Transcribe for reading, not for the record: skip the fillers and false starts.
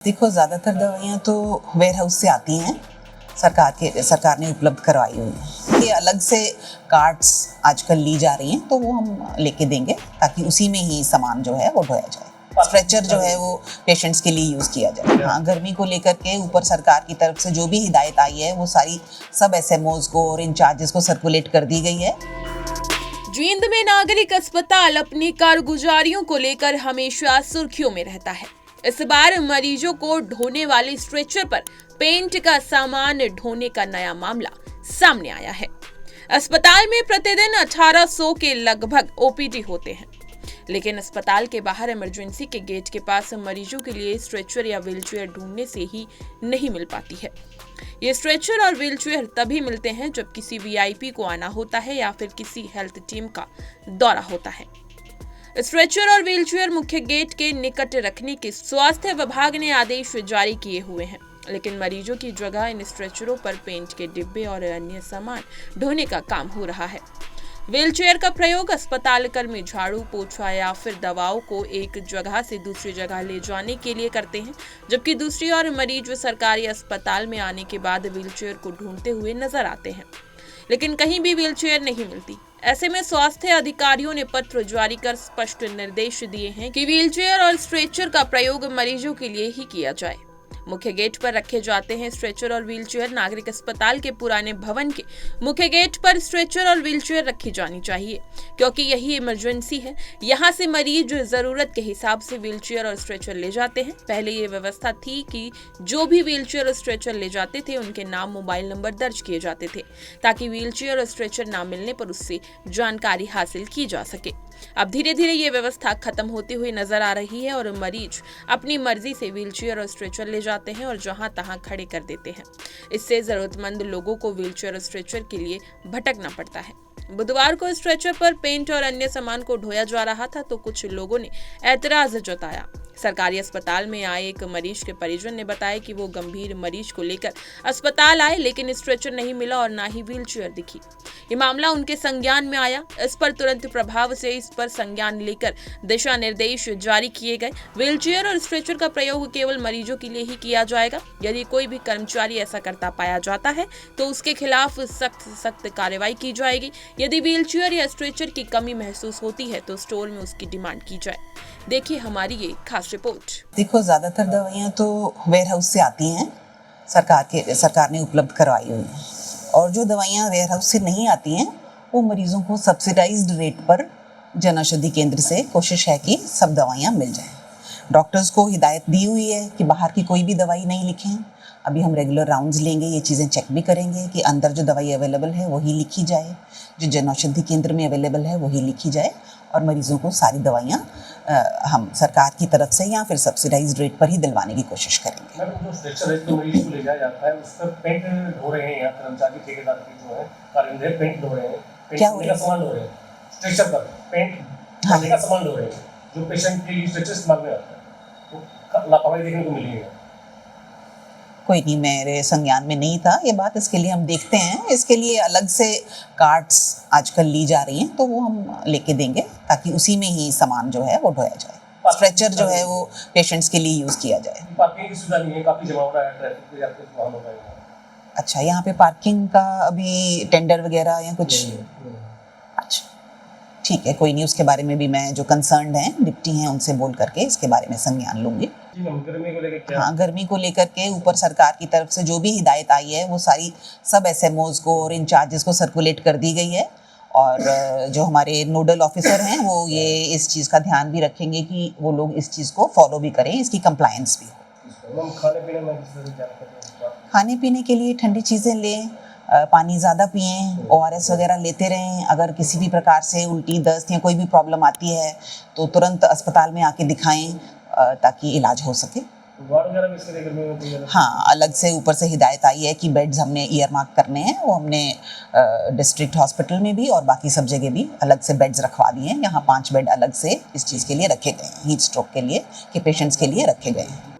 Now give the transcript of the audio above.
देखो, ज़्यादातर दवाइयाँ तो वेयर हाउस से आती हैं, सरकार ने उपलब्ध करवाई हुई हैं। ये अलग से कार्ड्स आजकल ली जा रही हैं, तो वो हम लेके देंगे ताकि उसी में ही सामान जो है वो ढोया जाए। स्ट्रेचर जो है वो पेशेंट्स के लिए यूज़ किया जाए। हाँ, गर्मी को लेकर के ऊपर सरकार की तरफ से जो भी हिदायत आई है वो सारी सब SMOs को और इंचार्जेस को सर्कुलेट कर दी गई है। जींद में नागरिक अस्पताल अपनी कारगुजारियों को लेकर हमेशा सुर्खियों में रहता है। इस बार मरीजों को ढोने वाले स्ट्रेचर पर पेंट का सामान ढोने का नया मामला सामने आया है। अस्पताल में प्रतिदिन 1800 के लगभग OPD होते हैं, लेकिन अस्पताल के बाहर इमरजेंसी के गेट के पास मरीजों के लिए स्ट्रेचर या व्हीलचेयर ढूंढने से ही नहीं मिल पाती है। ये स्ट्रेचर और व्हीलचेयर तभी मिलते हैं जब किसी VIP को आना होता है या फिर किसी हेल्थ टीम का दौरा होता है। स्ट्रेचर और व्हीलचेयर मुख्य गेट के निकट रखने के स्वास्थ्य विभाग ने आदेश जारी किए हुए हैं, लेकिन मरीजों की जगह इन स्ट्रेचरों पर पेंट के डिब्बे और अन्य सामान ढोने का काम हो रहा है। व्हीलचेयर का प्रयोग अस्पताल कर्मी झाड़ू पोछा या फिर दवाओं को एक जगह से दूसरी जगह ले जाने के लिए करते हैं, जबकि दूसरी ओर मरीज सरकारी अस्पताल में आने के बाद व्हीलचेयर को ढूंढते हुए नजर आते हैं, लेकिन कहीं भी व्हीलचेयर नहीं मिलती। ऐसे में स्वास्थ्य अधिकारियों ने पत्र जारी कर स्पष्ट निर्देश दिए हैं कि व्हीलचेयर और स्ट्रेचर का प्रयोग मरीजों के लिए ही किया जाए। मुख्य गेट पर रखे जाते हैं स्ट्रेचर और व्हीलचेयर। नागरिक अस्पताल के पुराने भवन के मुख्य गेट पर स्ट्रेचर और व्हीलचेयर रखी जानी चाहिए, क्योंकि यही इमरजेंसी है। यहाँ से मरीज जरूरत के हिसाब से व्हीलचेयर और स्ट्रेचर ले जाते हैं। पहले ये व्यवस्था थी कि जो भी व्हीलचेयर और स्ट्रेचर ले जाते थे उनके नाम, मोबाइल नंबर दर्ज किए जाते थे, ताकि व्हीलचेयर और स्ट्रेचर ना मिलने पर उससे जानकारी हासिल की जा सके। अब धीरे धीरे ये व्यवस्था खत्म होती हुई नजर आ रही है और मरीज अपनी मर्जी से व्हीलचेयर और स्ट्रेचर ले जाते हैं और जहां तहां खड़े कर देते हैं। इससे जरूरतमंद लोगों को व्हीलचेयर और स्ट्रेचर के लिए भटकना पड़ता है। बुधवार को स्ट्रेचर पर पेंट और अन्य सामान को ढोया जा रहा था तो कुछ लोगों ने ऐतराज जताया। सरकारी अस्पताल में आए एक मरीज के परिजन ने बताया कि वो गंभीर मरीज को लेकर अस्पताल आए, लेकिन स्ट्रेचर नहीं मिला और ना ही व्हीलचेयर दिखी। ये मामला उनके संज्ञान में आया। इस पर तुरंत प्रभाव से इस पर संज्ञान लेकर दिशा निर्देश जारी किए गए। व्हीलचेयर और स्ट्रेचर का प्रयोग केवल मरीजों के लिए ही किया जाएगा। यदि कोई भी कर्मचारी ऐसा करता पाया जाता है तो उसके खिलाफ सख्त कार्रवाई की जाएगी। यदि व्हीलचेयर या स्ट्रेचर की कमी महसूस होती है तो स्टोर में उसकी डिमांड की जाए। देखिए हमारी ये खास रिपोर्ट। देखो, ज़्यादातर दवाइयाँ तो वेयर हाउस से आती हैं, सरकार ने उपलब्ध करवाई हुई हैं, और जो दवाइयाँ वेयर हाउस से नहीं आती हैं वो मरीजों को सब्सिडाइज्ड रेट पर जन औषधि केंद्र से कोशिश है कि सब दवाइयाँ मिल जाएं। डॉक्टर्स को हिदायत दी हुई है कि बाहर की कोई भी दवाई नहीं लिखें। अभी हम रेगुलर राउंड्स लेंगे, ये चीज़ें चेक भी करेंगे कि अंदर जो दवाई अवेलेबल है वही लिखी जाए, जो जन औषधि केंद्र में अवेलेबल है वही लिखी जाए, और मरीजों को सारी दवाइयाँ हम सरकार की तरफ से या फिर सब्सिडाइज्ड रेट पर ही दिलवाने की कोशिश करेंगे। जो स्ट्रेचर है जो मरीज को ले जाया जाता है उस पर पेंट ढो रहे हैं, या कर्मचारी ठेकेदार के जो है कारिंदे पेंट ढो रहे हैं, क्या हो रहा है? सामान ढो रहे हैं, स्ट्रेचर पर पेंट हाँ, का सामान ढो रहे हैं, जो पेशेंट के लिए स्ट्रेचर इस्तेमाल में आता है, तो लापरवाही देखने को मिली है। कोई नहीं, मेरे संज्ञान में नहीं था ये बात, इसके लिए हम देखते हैं। इसके लिए अलग से कार्ड्स आजकल ली जा रही हैं, तो वो हम लेके देंगे ताकि उसी में ही सामान जो है वो ढोया जाए। स्ट्रेचर जो है वो पेशेंट्स के लिए यूज़ किया जाए। पार्किंग की सुविधा नहीं है, काफ़ी जमा हो रहा है ट्रैफिक पे, आपके वाहन होता है। अच्छा, यहाँ पे पार्किंग का अभी टेंडर वगैरह या कुछ? अच्छा, ठीक है, कोई नहीं, उसके बारे में भी मैं जो कंसर्न्ड हैं डिप्टी हैं उनसे बोल करके इसके बारे में संज्ञान लूँगी। गर्मी को लेकर क्या? हाँ, गर्मी को लेकर के ऊपर सरकार की तरफ से जो भी हिदायत आई है वो सारी सब SMOs को और इंचार्जेस को सर्कुलेट कर दी गई है, और जो हमारे नोडल ऑफिसर हैं वो ये इस चीज़ का ध्यान भी रखेंगे कि वो लोग इस चीज़ को फॉलो भी करें, इसकी कंप्लायंस भी हो। खाने पीने के लिए ठंडी चीज़ें लें, पानी ज़्यादा पिएं, ORS वगैरह लेते रहें। अगर किसी भी प्रकार से उल्टी, दस्त या कोई भी प्रॉब्लम आती है तो तुरंत अस्पताल में आके दिखाएं ताकि इलाज हो सके। हाँ, अलग से ऊपर से हिदायत आई है कि बेड्स हमने ईयर मार्क करने हैं, वो हमने डिस्ट्रिक्ट हॉस्पिटल में भी और बाकी सब जगह भी अलग से बेड्स रखवा दिए हैं। यहाँ 5 बेड अलग से इस चीज़ के लिए रखे गए हैं, हीट स्ट्रोक के लिए, कि पेशेंट्स के लिए रखे गए हैं।